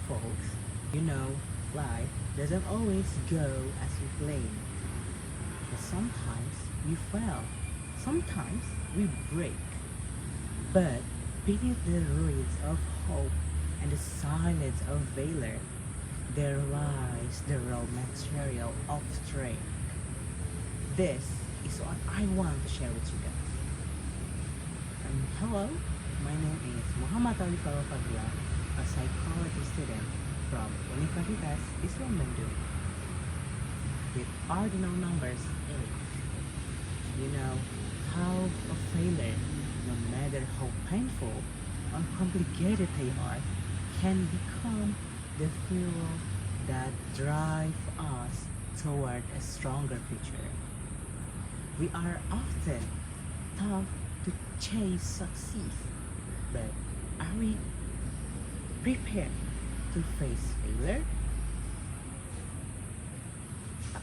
folks. You know, life doesn't always go as we plan. But sometimes we fail, sometimes we break. But beneath the ruins of hope and the silence of valor, there lies the raw material of strength. This is what I want to share with you guys. Hello, my name is Mochammad Albi Fakhrul Fadillah, a psychology student from Universitas Islam Bandung, with ordinal numbers 8. You know how a failure, no matter how painful or complicated they are, can become the fuel that drive us toward a stronger future. We are often taught to chase success, but are we prepared to face failure?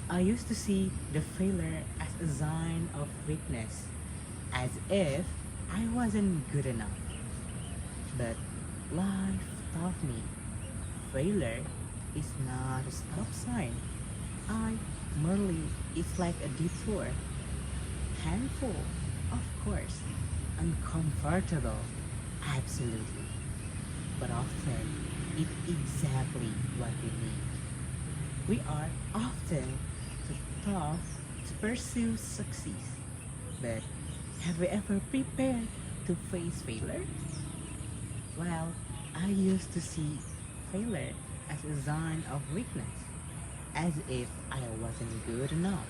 I used to see the failure as a sign of weakness, as if I wasn't good enough. But life taught me failure is not a stop sign. Merely it's like a detour. Painful, of course. Uncomfortable, absolutely. But often, it's exactly what we need. We are often taught to pursue success. But have we ever prepared to face failure? Well, I used to see failure as a sign of weakness, as if I wasn't good enough.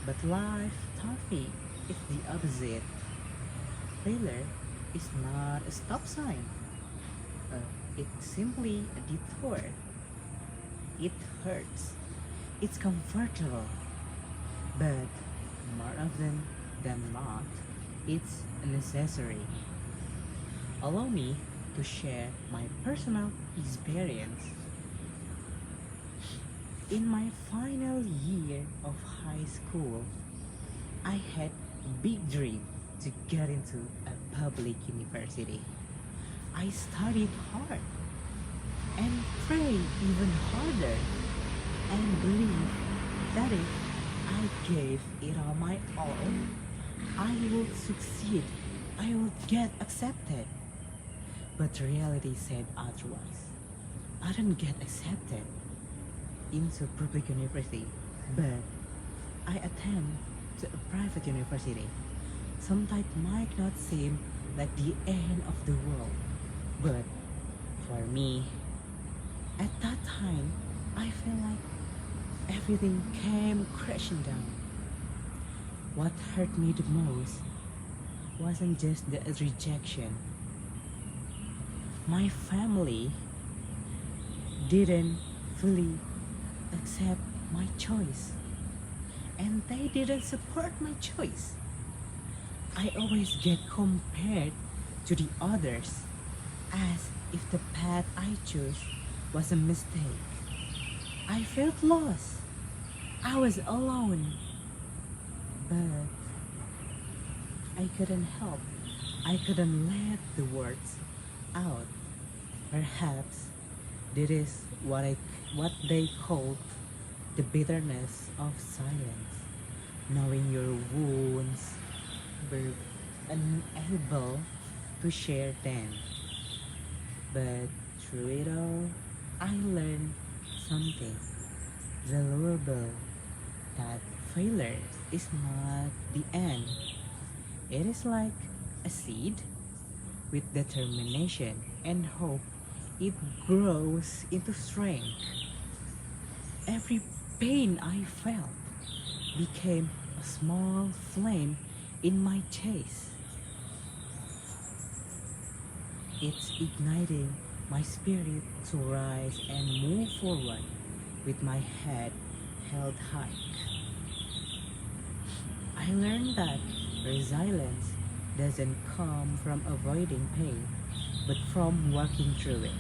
But life taught me it's the opposite. Failure is not a stop sign. It's simply a detour. It hurts. It's comfortable. But more often than not, it's necessary. Allow me to share my personal experience. In my final year of high school, I had a big dream to get into a public university. I studied hard and prayed even harder and believed that if I gave it all my all, I would succeed, I would get accepted. But reality said otherwise. I didn't get accepted into public university, but I attend to a private university. Sometimes might not seem like the end of the world, but for me, at that time, I feel like everything came crashing down. What hurt me the most wasn't just the rejection. My family didn't fully accept my choice, and they didn't support my choice. I always get compared to the others as if the path I chose was a mistake. I felt lost. I was alone. But I couldn't help. I couldn't let the words out. Perhaps this is what they called the bitterness of silence, knowing your wounds, but unable to share them. But through it all, I learned something valuable, that failure is not the end. It is like a seed. With determination and hope, it grows into strength. Every pain I felt became a small flame in my chest. It's igniting my spirit to rise and move forward with my head held high. I learned that resilience doesn't come from avoiding pain, but from working through it.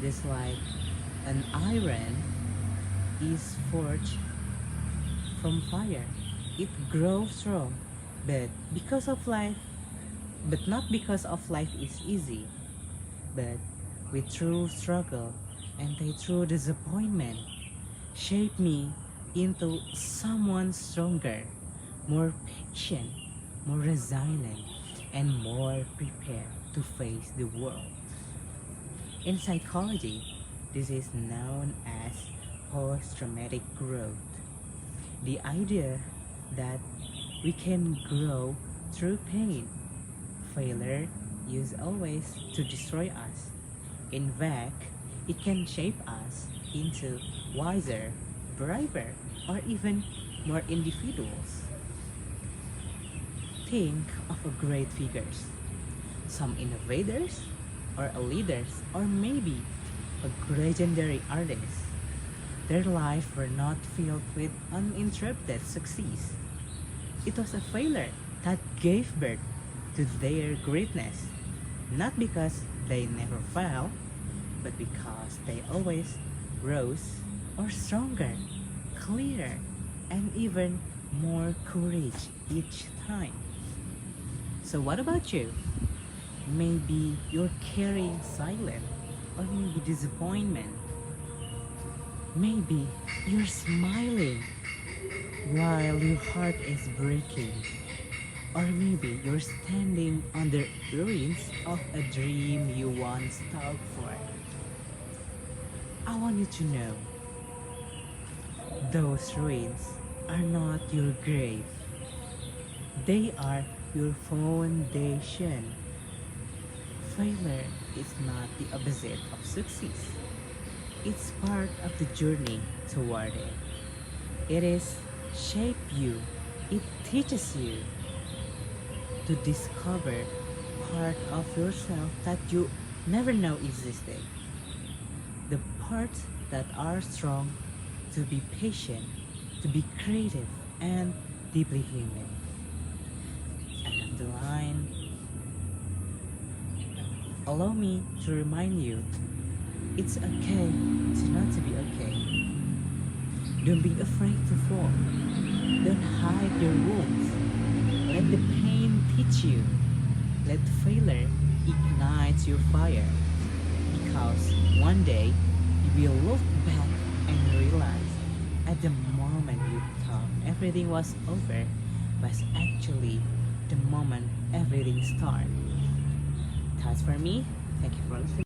Just like an iron is forged from fire, it grows strong, but not because of life is easy, but with true struggle and a true disappointment shaped me into someone stronger, more patient, more resilient, and more prepared to face the world. In psychology, this is known as post-traumatic growth. The idea that we can grow through pain. Failure is always to destroy us. In fact, it can shape us into wiser, braver, or even more individuals. Think of a great figures, some innovators, or a leaders, or maybe a legendary artist. Their life were not filled with uninterrupted success. It was a failure that gave birth to their greatness, not because they never fell, but because they always rose or stronger, clearer, and even more courage each time. So what about you? Maybe you're carrying silence or maybe disappointment. Maybe you're smiling while your heart is breaking. Or maybe you're standing on the ruins of a dream you once thought for. I want you to know, those ruins are not your grave. They are your foundation. Failure is not the opposite of success. It's part of the journey toward it. It is shape you. It teaches you to discover part of yourself that you never know existed. The parts that are strong, to be patient, to be creative, and deeply human. End of the line. Allow me to remind you, it's okay to not to be okay. Don't be afraid to fall. Don't hide your wounds. Let the pain teach you. Let failure ignite your fire. Because one day you will look back and realize at the moment you thought everything was over was actually the moment everything started. That's for me. Thank you for listening.